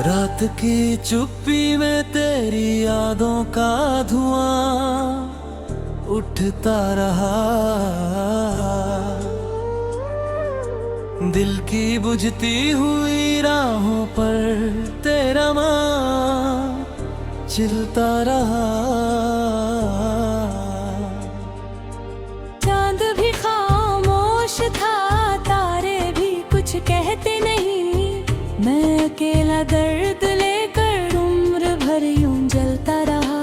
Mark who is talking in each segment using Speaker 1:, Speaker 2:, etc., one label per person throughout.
Speaker 1: रात की चुप्पी में तेरी यादों का धुआं उठता रहा। दिल की बुझती हुई राहों पर तेरा नाम चिलता रहा।
Speaker 2: चांद भी खामोश था, तारे भी कुछ कहते नहीं। मैं अकेला दर्द लेकर उम्र भर यूं जलता रहा।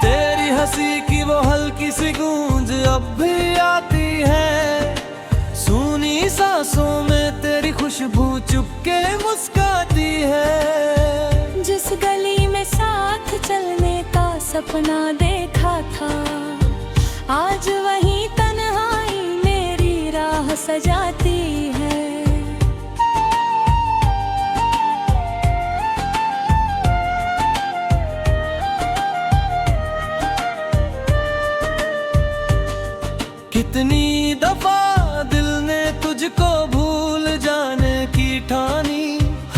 Speaker 1: तेरी हंसी की वो हल्की सी गूंज अब भी आती है। सूनी सांसों में तेरी खुशबू चुपके मुस्काती है।
Speaker 2: जिस गली में साथ चलने का सपना देखा था, आज वही तन्हाई मेरी राह सजाती है।
Speaker 1: कितनी दफा दिल ने तुझको भूल जाने की ठानी।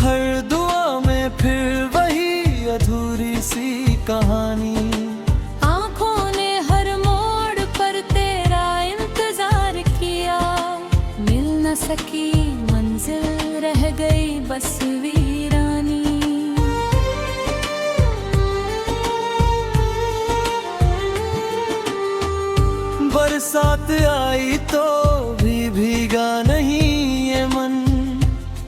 Speaker 1: हर दुआ में फिर वही अधूरी सी कहानी।
Speaker 2: आँखों ने हर मोड़ पर तेरा इंतजार किया। मिल न सकी मंजिल, रह गई बस वीरानी।
Speaker 1: बरसात आई तो भी भीगा नहीं ये मन।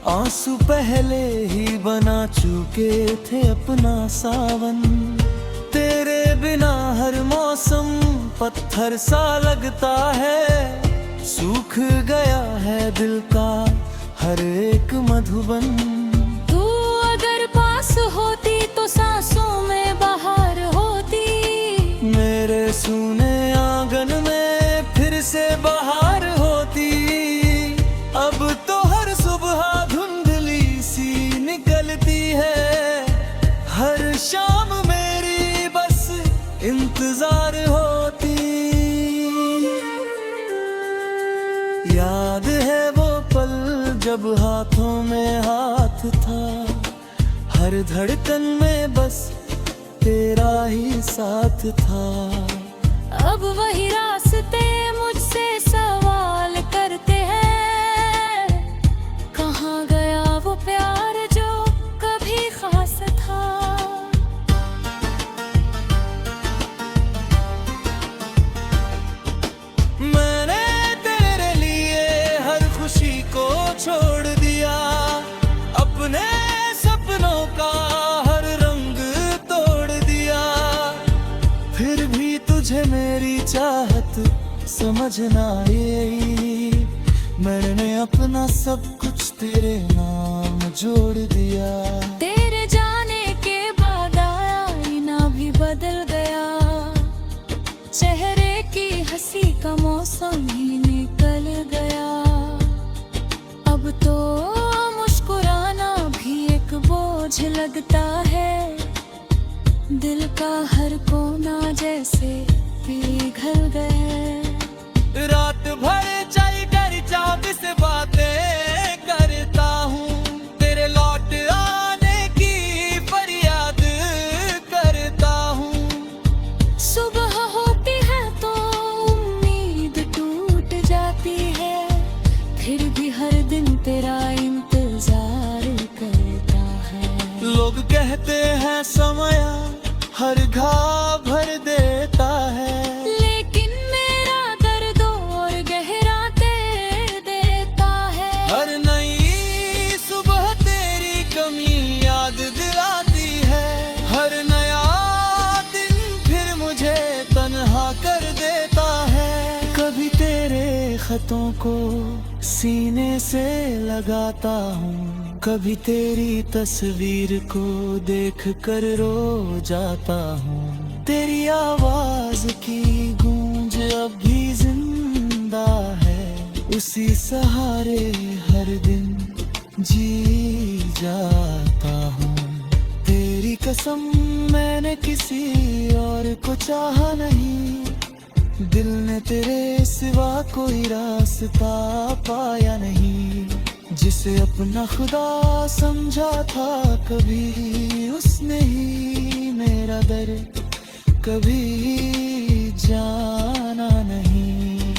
Speaker 1: आंसू पहले ही बना चुके थे अपना सावन। तेरे बिना हर मौसम पत्थर सा लगता है। सूख गया है दिल का हर एक मधुबन।
Speaker 2: तू अगर पास होती तो सांसों में बहार होती।
Speaker 1: मेरे सूने आंगन में फिर से बहार होती। अब तो हर सुबह धुंधली सी निकलती है। हर शाम मेरी बस इंतजार होती। याद है वो पल जब हाथों में हाथ था। हर धड़कन में बस तेरा ही साथ था।
Speaker 2: अब वही रास्ते मुझसे सवाल करते हैं। कहाँ गया वो प्यार जो कभी खास था।
Speaker 1: मैंने तेरे लिए हर खुशी को छोड़ दिया। अपने सपनों का हर रंग तोड़ दिया। फिर भी तुझे मेरी चाहत समझ ना आई। मैंने अपना सब कुछ तेरे नाम जोड़ दिया।
Speaker 2: तेरे जाने के बाद आईना भी बदल गया। चेहरे की हंसी का मौसम ही निकल गया। अब तो मुस्कुराना भी एक बोझ लगता है। दिल का हर कोना जैसे पिघल गया।
Speaker 1: रात भर चल कर चाँद से बातें करता हूँ। तेरे लौट आने की फरियाद करता हूँ।
Speaker 2: सुबह होती है तो उम्मीद टूट जाती है। फिर भी हर दिन तेरा इंतजार करता है।
Speaker 1: लोग कहते हैं समय हर घाव भर देता है।
Speaker 2: लेकिन मेरा दर्द और गहरा तेरे देता है।
Speaker 1: हर नई सुबह तेरी कमी याद दिलाती है। हर नया दिन फिर मुझे तन्हा कर देता है। कभी तेरे खतों को सीने से लगाता हूँ। कभी तेरी तस्वीर को देख कर रो जाता हूँ। तेरी आवाज की गूंज अब भी जिंदा है। उसी सहारे हर दिन जी जाता हूँ। तेरी कसम मैंने किसी और को चाहा नहीं। दिल ने तेरे सिवा कोई रास्ता पाया नहीं, जिसे अपना खुदा समझा था कभी उसने ही मेरा दर्द कभी जाना नहीं।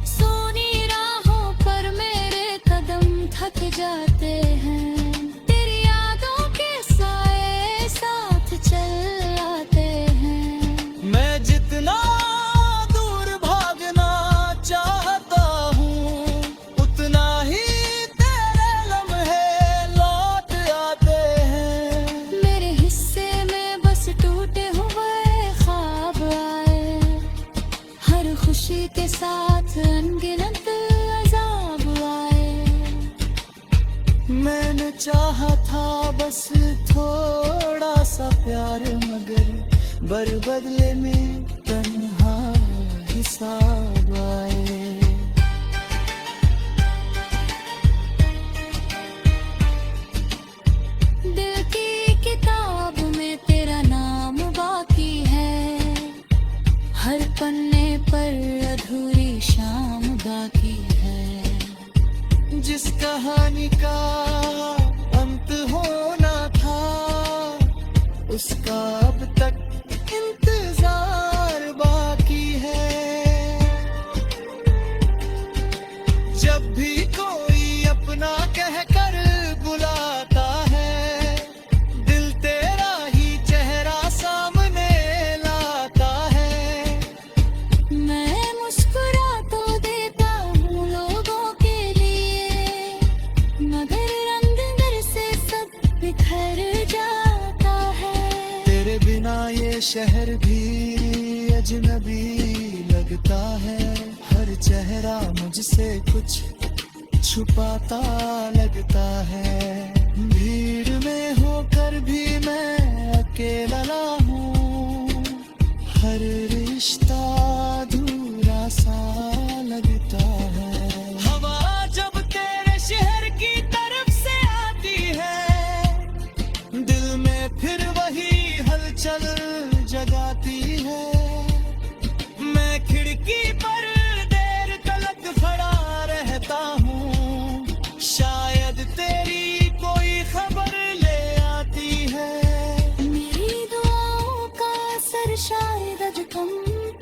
Speaker 2: सोनी राहों पर मेरे कदम थक जाते हैं, तेरी यादों के साए साथ चल आते हैं।
Speaker 1: मैं जितना दूर भागना चाहता हूँ, उतना ही तेरे लम्हे लौट आते हैं।
Speaker 2: मेरे हिस्से में बस टूटे हुए ख्वाब आए, हर खुशी के साथ अनगिनत अज़ाब आए।
Speaker 1: मैंने चाहा था बस थोड़ा सा प्यार, मगर बदले में तन्हा हिसाब आए।
Speaker 2: दिल की किताब में तेरा नाम बाकी है, हर पन्ने पर अधूरी शाम बाकी है।
Speaker 1: जिस कहानी का अंत होना था, उसका अब तक इंतजार बाकी है। जब भी कोई अपना कहकर बुलाता है, दिल तेरा ही चेहरा सामने लाता है।
Speaker 2: मैं मुस्कुरा तो देता हूँ लोगों के लिए, मगर रंग अंदर से सब बिखर जाता है।
Speaker 1: तेरे बिना ये शहर भी अजनबी लगता है, हर चेहरा मुझसे कुछ छुपाता लगता है। भीड़ में होकर भी मैं अकेला हूँ, हर रिश्ता अधूरा सा लगता है। हवा जब तेरे शहर की तरफ से आती है, दिल में फिर वही हलचल जगाती है। मैं खिड़की पर देर तलक खड़ा रहता हूँ, शायद तेरी कोई खबर ले आती है।
Speaker 2: मेरी दुआओं का असर शायद आज कम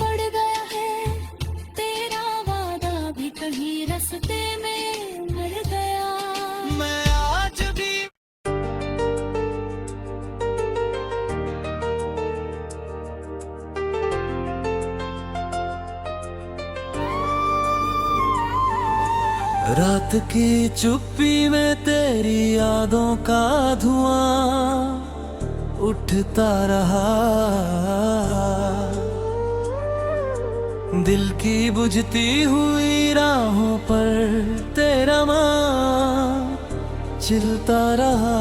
Speaker 2: पड़ गया है, तेरा वादा भी कहीं रास्ते में मर गया।
Speaker 1: मैं आज भी रात की चुप्पी में तेरी यादों का धुआं उठता रहा, दिल की बुझती हुई राहों पर तेरा माँ चिलता रहा।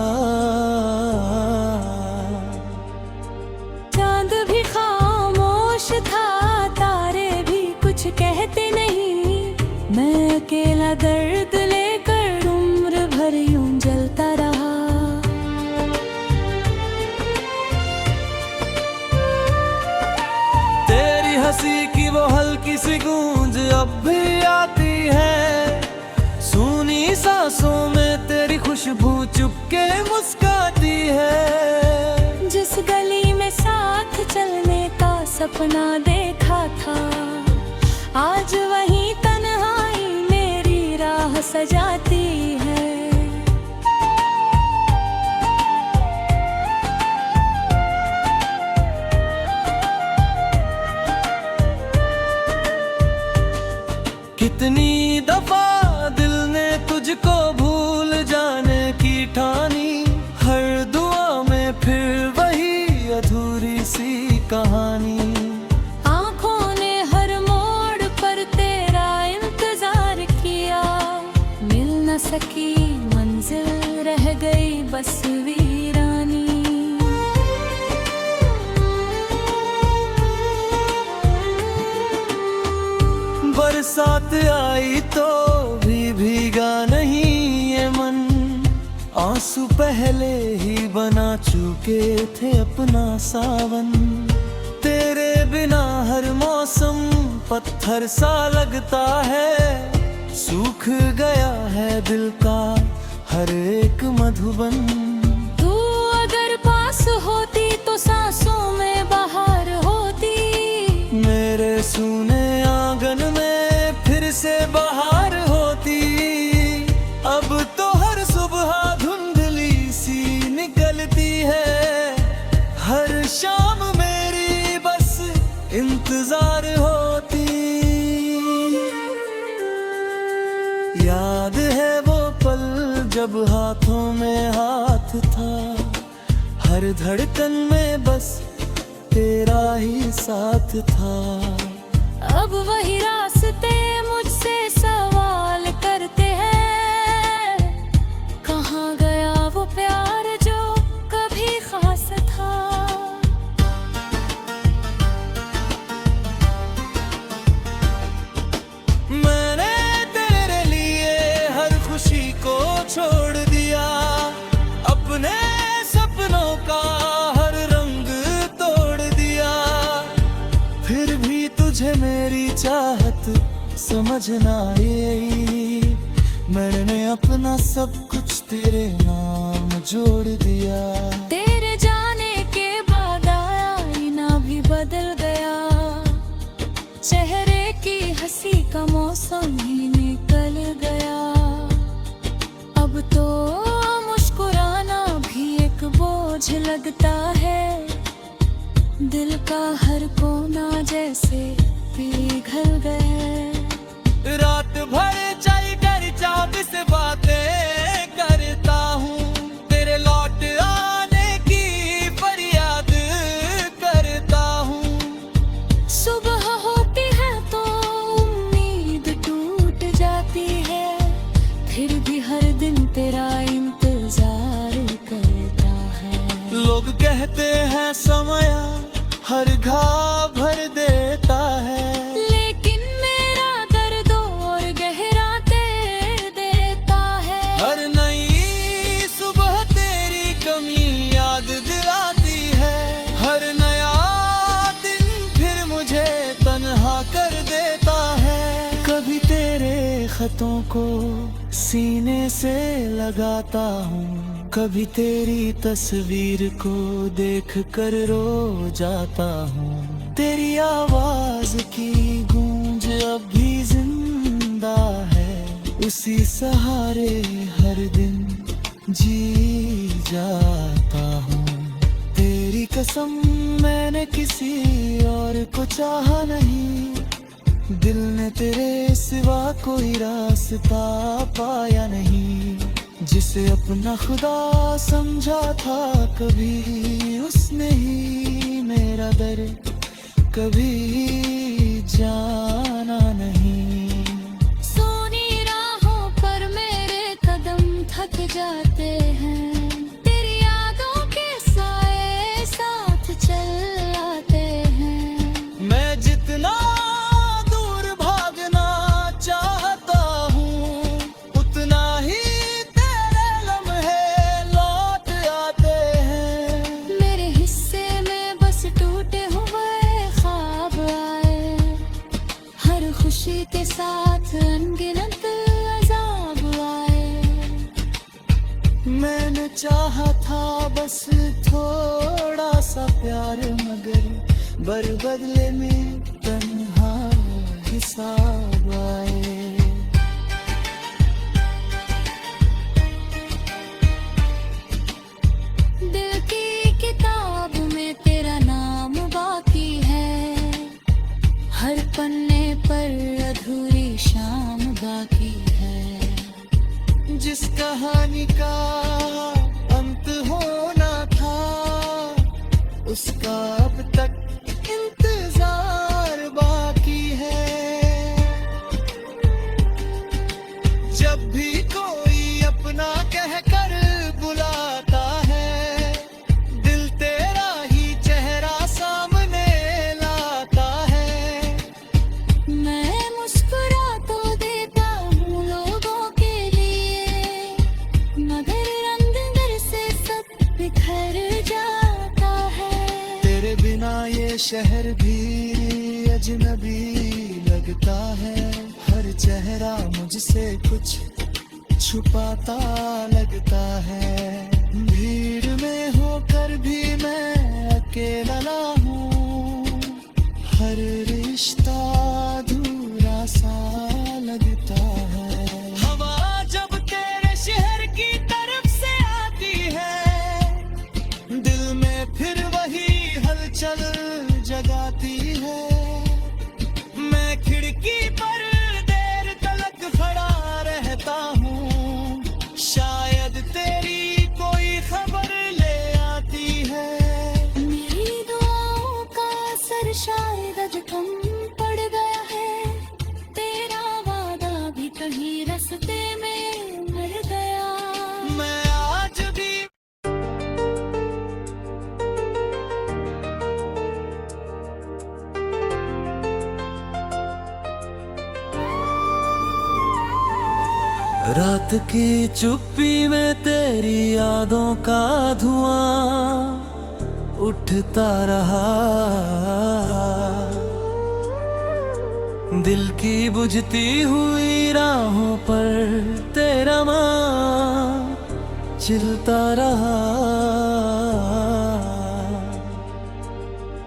Speaker 2: चांद भी खामोश था, तारे भी कुछ कहते नहीं, मैं अकेला दर्द लेकर उम्र भर यूं जलता रहा।
Speaker 1: तेरी हंसी की वो हल्की सी गूंज अब भी आती है, सूनी सांसों में तेरी खुशबू चुपके मुस्काती है।
Speaker 2: जिस गली में साथ चलने का सपना देखा था, आज वही तन्हाई मेरी राह सजाती है।
Speaker 1: कितनी दफा दिल ने तुझको भूल जाने की ठानी, हर दुआ में फिर वही अधूरी सी कहानी।
Speaker 2: आँखों ने हर मोड़ पर तेरा इंतजार किया, मिल न सकी मंजिल, रह गई बस वीरानी।
Speaker 1: बरसात आई तो भी भीगा नहीं ये मन, आंसू पहले ही बना चुके थे अपना सावन। तेरे बिना हर मौसम पत्थर सा लगता है, सूख गया है दिल का हर एक मधुबन।
Speaker 2: तू अगर पास होती तो सांसों में बाहर होती,
Speaker 1: मेरे सूने आंगन में फिर से बहार होती। अब तो हर सुबह धुंधली सी निकलती है, हर शाम मेरी बस इंतजार होती। याद है वो पल जब हाथों में हाथ था, हर धड़कन में बस तेरा ही साथ था।
Speaker 2: अब वही रास्ते मुझसे सवाल करते हैं, कहाँ गया वो प्यार जो कभी खास था।
Speaker 1: मैंने तेरे लिए हर खुशी को छोड़ दिया, अपने सपनों का हर रंग तोड़ दिया। फिर भी तुझे मेरी चाहत समझ ना आई, मैंने अपना सब कुछ तेरे नाम जोड़ दिया।
Speaker 2: तेरे जाने के बाद आईना भी बदल गया, चेहरे की हंसी का मौसम ही निकल गया। अब तो मुस्कुराना भी एक बोझ लगता है, दिल का हर कोना जैसे पिघल गया।
Speaker 1: रात भर चाय कर चाँद से बातें करता हूँ, तेरे लौट आने की फरियाद करता हूँ।
Speaker 2: सुबह होती है तो उम्मीद टूट जाती है, फिर भी हर दिन तेरा इंतजार करता है।
Speaker 1: लोग कहते हैं समय हर घाव भर देता है,
Speaker 2: लेकिन मेरा दर्द और गहरा तेर देता है।
Speaker 1: हर नई सुबह तेरी कमी याद दिलाती है, हर नया दिन फिर मुझे तन्हा कर देता है। कभी तेरे खतों को सीने से लगाता हूँ, कभी तेरी तस्वीर को देख कर रो जाता हूँ। तेरी आवाज की गूंज अब भी जिंदा है, उसी सहारे हर दिन जी जाता हूँ। तेरी कसम मैंने किसी और को चाहा नहीं, दिल ने तेरे सिवा कोई रास्ता पाया नहीं। जिसे अपना खुदा समझा था कभी उसने ही मेरा दर्द कभी जाना नहीं।
Speaker 2: सोनी राहों पर मेरे कदम थक जाते हैं, तेरी यादों के साए साथ चल आते हैं।
Speaker 1: मैं जितना दूर भागना चाहता हूँ, उतना ही तेरे लम्हे लौट आते हैं।
Speaker 2: मेरे हिस्से में बस टूटे हुए ख्वाब आए, हर खुशी के साथ अनगिनत अजाब आए।
Speaker 1: मैंने चाहा था बस थोड़ा सा प्यार, मगर बदले में तन्हा हिसाब आए।
Speaker 2: दिल की किताब में तेरा नाम बाकी है, हर पन्ने पर अधूरी शाम बाकी है।
Speaker 1: जिस कहानी का अंत होना था, उसका अब तक इंतजार बाकी है। जब भी कोई अपना कहकर बुलाता है, दिल तेरा ही चेहरा सामने लाता है।
Speaker 2: मैं मुस्कुरा तो देता हूँ लोगों के लिए, मगर अंदर से सब बिखर जाता है।
Speaker 1: तेरे बिना ये शहर भी अजनबी लगता है, हर चेहरा मुझसे कुछ छुपाता लगता है। भीड़ में होकर भी मैं अकेला ना हूँ, हर रिश्ता अधूरा सा लगता है। हवा जब तेरे शहर की तरफ से आती है, दिल में फिर वही हलचल जगाती है। मैं खिड़की पर देर तलक खड़ा रहता हूँ, शायद तेरी कोई खबर ले आती है।
Speaker 2: मेरी दुआओं का असर शायद आज कम पड़ गया है, तेरा वादा भी कहीं रास्ते में मर गया।
Speaker 1: मैं आज भी रात की चुप्पी में तेरी यादों का धुआं उठता रहा, दिल की बुझती हुई राहों पर तेरा माँ चिलता रहा।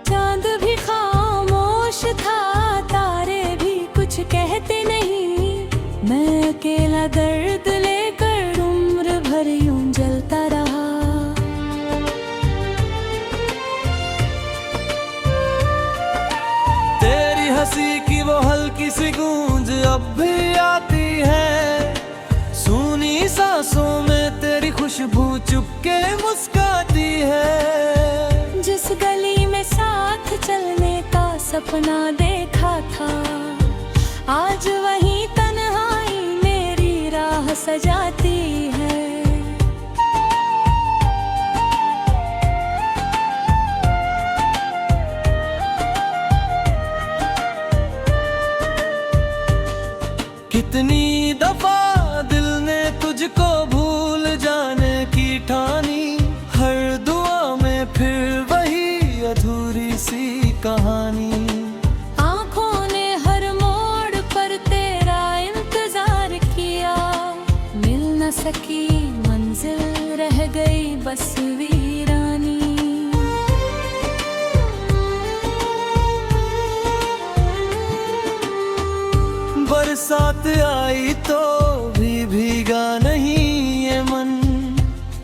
Speaker 2: चांद भी खामोश था, तारे भी कुछ कहते नहीं, मैं अकेला दर्द लेकर उम्र भर यूं जलता रहा।
Speaker 1: तेरी हंसी की वो हल्की सी गूंज अब भी आती है, सूनी सांसों में तेरी खुशबू चुपके मुस्काती है।
Speaker 2: जिस गली में साथ चलने का सपना देखा था, आज वही तन्हाई मेरी राह सजाती है।
Speaker 1: कितनी दफा दिल ने तुझको भूल जाने की ठानी, हर दुआ में फिर वही अधूरी सी कहानी।
Speaker 2: आँखों ने हर मोड़ पर तेरा इंतजार किया, मिल न सकी मंजिल, रह गई बस वीरानी।
Speaker 1: बरसात आई तो भी भीगा नहीं ये मन,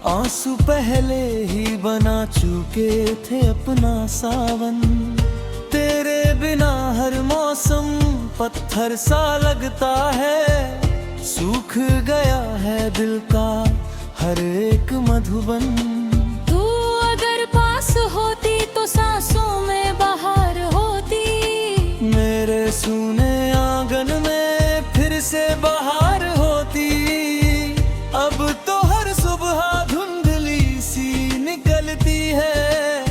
Speaker 1: आंसू पहले ही बना चुके थे अपना सावन। तेरे बिना हर मौसम पत्थर सा लगता है, सूख गया है दिल का हर एक मधुबन।
Speaker 2: तू अगर पास होती तो सांसों में बहार होती,
Speaker 1: मेरे सूने आंगन में फिर से बहार होती। अब तो हर सुबह धुंधली सी निकलती है,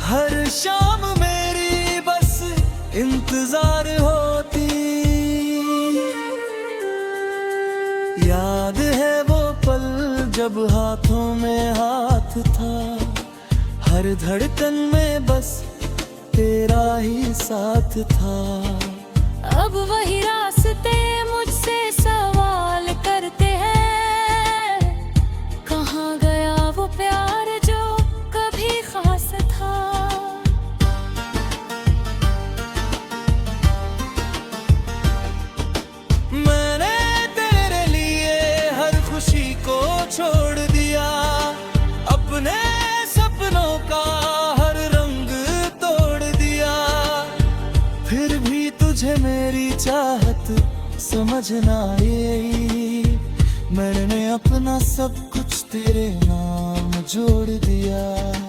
Speaker 1: हर शाम मेरी बस इंतजार होती। याद है वो पल जब हाथों में हाथ था, हर धड़कन में बस तेरा ही साथ था।
Speaker 2: अब वही रास्ते मुझसे सवाल करते हैं, कहाँ गया वो प्यार जो कभी खास था।
Speaker 1: मैंने तेरे लिए हर खुशी को छोड़ दिया, अपने सपनों का हर रंग तोड़ दिया। फिर भी तुझे मेरी चाहत समझ ना आई, मैंने अपना सब कुछ तेरे नाम जोड़ दिया।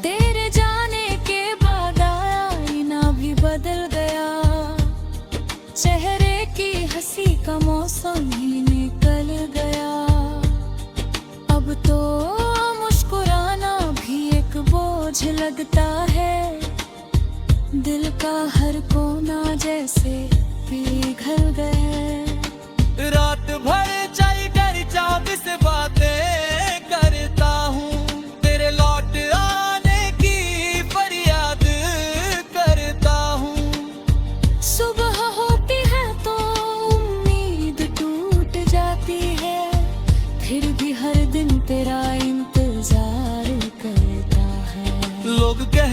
Speaker 2: तेरे जाने के बाद आईना भी बदल गया, चेहरे की हंसी का मौसम ही निकल गया। अब तो मुस्कुराना भी एक बोझ लगता है, दिल का हर कोना जैसे पिघल गया।
Speaker 1: रात भर चाय कर चाँद से बातें करता हूँ, तेरे लौट आने की फरियाद करता हूँ।
Speaker 2: सुबह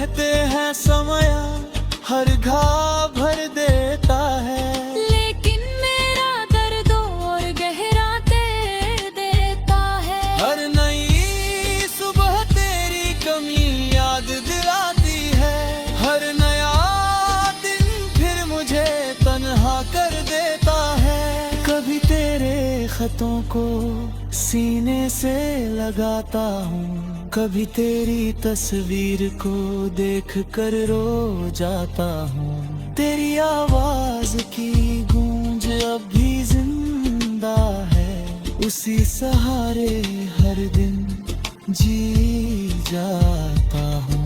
Speaker 1: कहते हैं समय हर घाव भर देता है,
Speaker 2: लेकिन मेरा दर्द और गहरा तेर देता है।
Speaker 1: हर नई सुबह तेरी कमी याद दिलाती है, हर नया दिन फिर मुझे तन्हा कर देता है। कभी तेरे खतों को सीने से लगाता हूँ, कभी तेरी तस्वीर को देख कर रो जाता हूँ। तेरी आवाज की गूंज अब भी जिंदा है, उसी सहारे हर दिन जी जाता हूँ।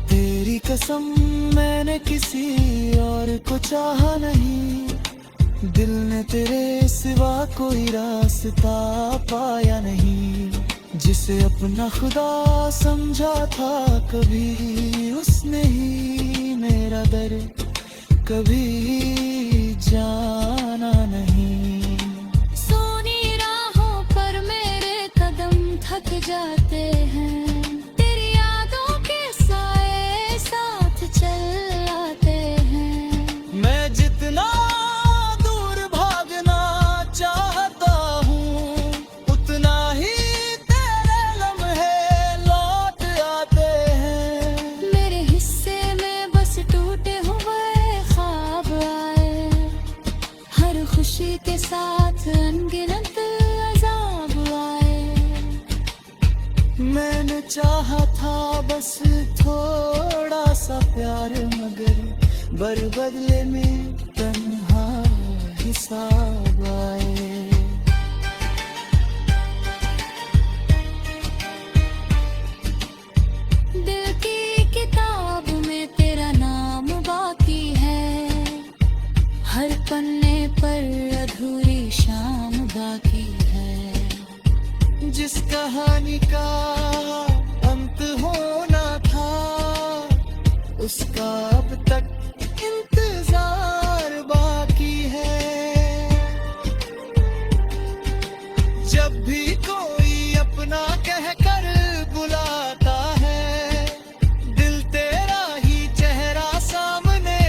Speaker 1: तेरी कसम मैंने किसी और को चाहा नहीं, दिल ने तेरे सिवा कोई रास्ता पाया नहीं। जिसे अपना खुदा समझा था कभी उसने ही मेरा दर्द कभी जाना नहीं।
Speaker 2: सोनी राहों पर मेरे कदम थक जाते हैं, तेरी यादों के साए साथ चल आते हैं।
Speaker 1: मैं जितना
Speaker 2: खुशी के साथ अनगिनत अज़ाब आए।
Speaker 1: मैंने चाहा था बस थोड़ा सा प्यार, मगर बदले में तन्हा हिसाब आए।
Speaker 2: दिल की किताब में तेरा नाम बाकी है, हर पन्ने पर अधूरी शाम बाकी है।
Speaker 1: जिस कहानी का अंत होना था उसका अब तक इंतजार बाकी है। जब भी कोई अपना कहकर बुलाता है, दिल तेरा ही चेहरा सामने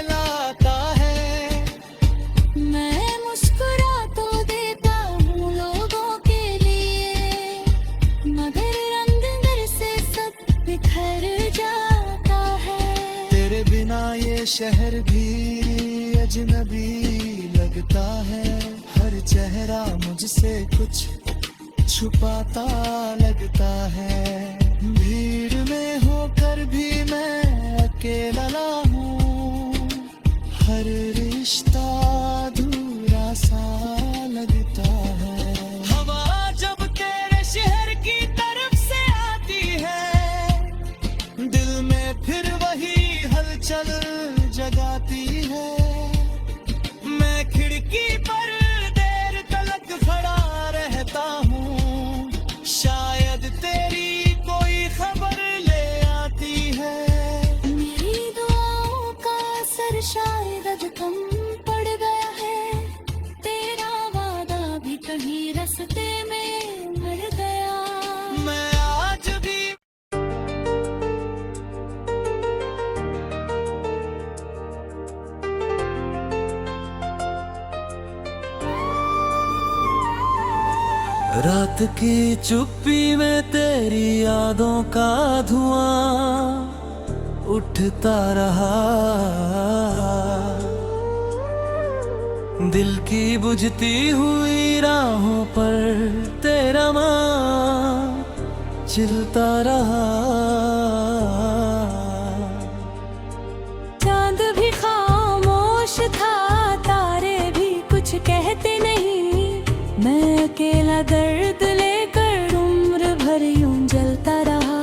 Speaker 1: लाता है।
Speaker 2: मैं मुस्कुरा तो देता हूँ लोगों के लिए, मगर रंग अंदर से सब बिखर जाता है।
Speaker 1: तेरे बिना ये शहर भी अजनबी लगता है, हर चेहरा मुझसे कुछ छुपाता लगता है। भीड़ में होकर भी मैं अकेला हूँ, हर रिश्ता अधूरा सा लगता है। हवा जब तेरे शहर की तरफ से आती है, दिल में फिर वही हलचल जगाती है। मैं खिड़की पर देर तलक खड़ा रहता हूँ, शायद तेरी कोई खबर ले आती है।
Speaker 2: मेरी दुआओं का असर शायद अब कम पड़ गया है, तेरा वादा भी कहीं रास्ते में मर गया।
Speaker 1: मैं आज भी रात की चुप्पी में तेरी यादों का धुआं उठता रहा, दिल की बुझती हुई राहों पर तेरा नाम चिलता रहा।
Speaker 2: चांद भी खामोश था, तारे भी कुछ कहते नहीं, मैं अकेला दर्द लेकर उम्र भर यूं जलता रहा।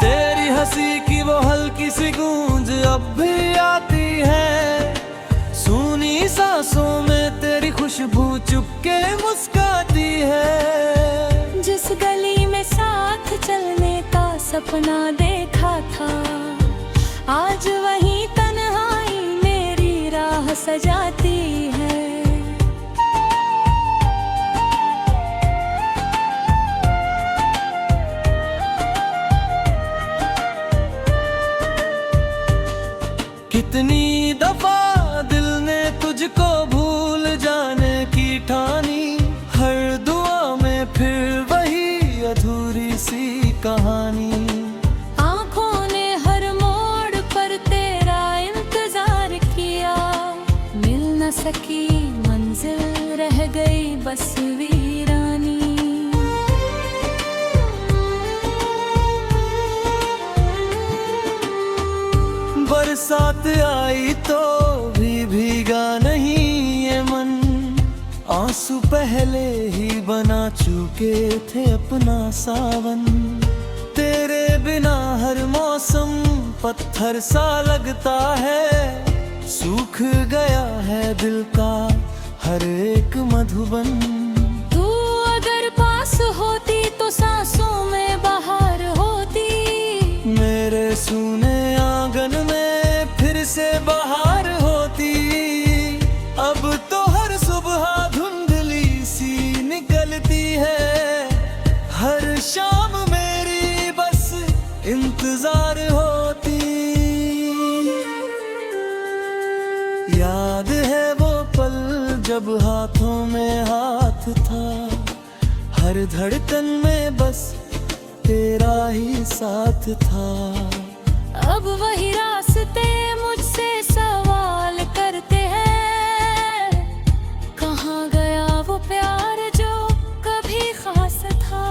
Speaker 1: तेरी हंसी की वो हल्की सी गूंज अब भी आती है, सूनी सांसों में तेरी खुशबू चुपके मुस्काती है।
Speaker 2: जिस गली में साथ चलने का सपना देखा था, आज वही तन्हाई मेरी राह सजाती है।
Speaker 1: बड़ी ठानी, हर दुआ में फिर वही अधूरी सी कहानी।
Speaker 2: आँखों ने हर मोड़ पर तेरा इंतजार किया, मिल न सकी मंजिल, रह गई बस वीरानी।
Speaker 1: बरसात आई तो भी भीगा नहीं ये मन, आंसू पहले ही बना चुके थे अपना सावन। तेरे बिना हर मौसम पत्थर सा लगता है, सूख गया है दिल का हर एक मधुबन।
Speaker 2: तू अगर पास होती तो सांसों में बहार होती,
Speaker 1: मेरे सूने आंगन में फिर से बहार होती। अब तो हर सुबह धुंधली सी निकलती है, हर शाम मेरी बस इंतजार होती। याद है वो पल जब हाथों में हाथ था, हर धड़कन में बस तेरा ही साथ था।
Speaker 2: अब वही रास्ते मुझसे सवाल करते हैं, कहाँ गया वो प्यार जो कभी खास था।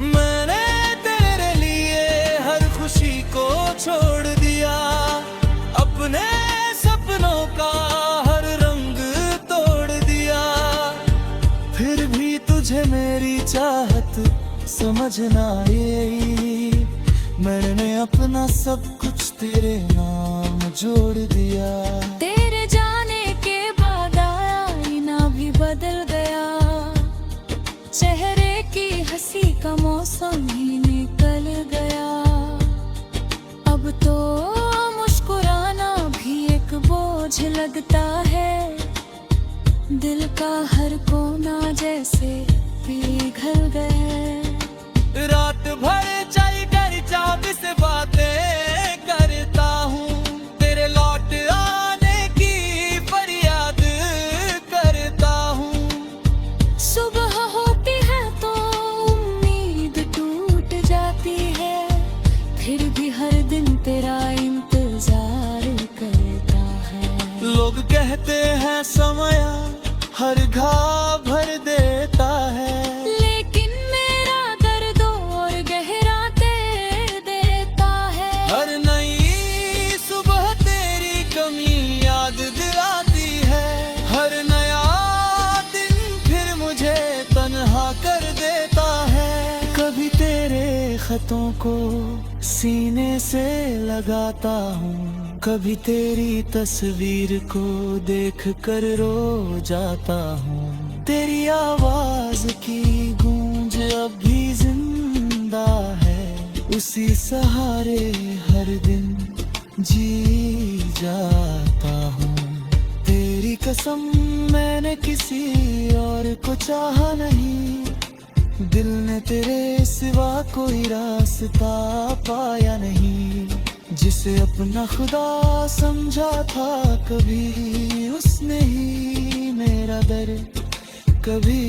Speaker 1: मैंने तेरे लिए हर खुशी को छोड़ दिया, अपने सपनों का हर रंग तोड़ दिया। फिर भी तुझे मेरी चाहत समझ ना आई, मैंने अपना सब कुछ तेरे नाम जोड़ दिया।
Speaker 2: तेरे जाने के बाद आईना भी बदल गया, चेहरे की हंसी का मौसम ही निकल गया। अब तो मुस्कुराना भी एक बोझ लगता है, दिल का हर कोना जैसे पिघल गया।
Speaker 1: रात भर चाय कर चाँद से बातें करता हूँ, तेरे लौट आने की फरियाद करता हूँ।
Speaker 2: सुबह होती है तो उम्मीद टूट जाती है, फिर भी हर दिन तेरा इंतजार करता है।
Speaker 1: लोग कहते हैं समय हर घाव भर देता है,
Speaker 2: लेकिन मेरा दर्द और गहरा तेरे देता है।
Speaker 1: हर नई सुबह तेरी कमी याद दिलाती है, हर नया दिन फिर मुझे तन्हा कर देता है। कभी तेरे खतों को सीने से लगाता हूँ, कभी तेरी तस्वीर को देख कर रो जाता हूँ। तेरी आवाज की गूंज अब भी जिंदा है, उसी सहारे हर दिन जी जाता हूँ। तेरी कसम मैंने किसी और को चाहा नहीं, दिल ने तेरे सिवा कोई रास्ता पाया नहीं। जिसे अपना खुदा समझा था कभी उसने ही मेरा दर्द कभी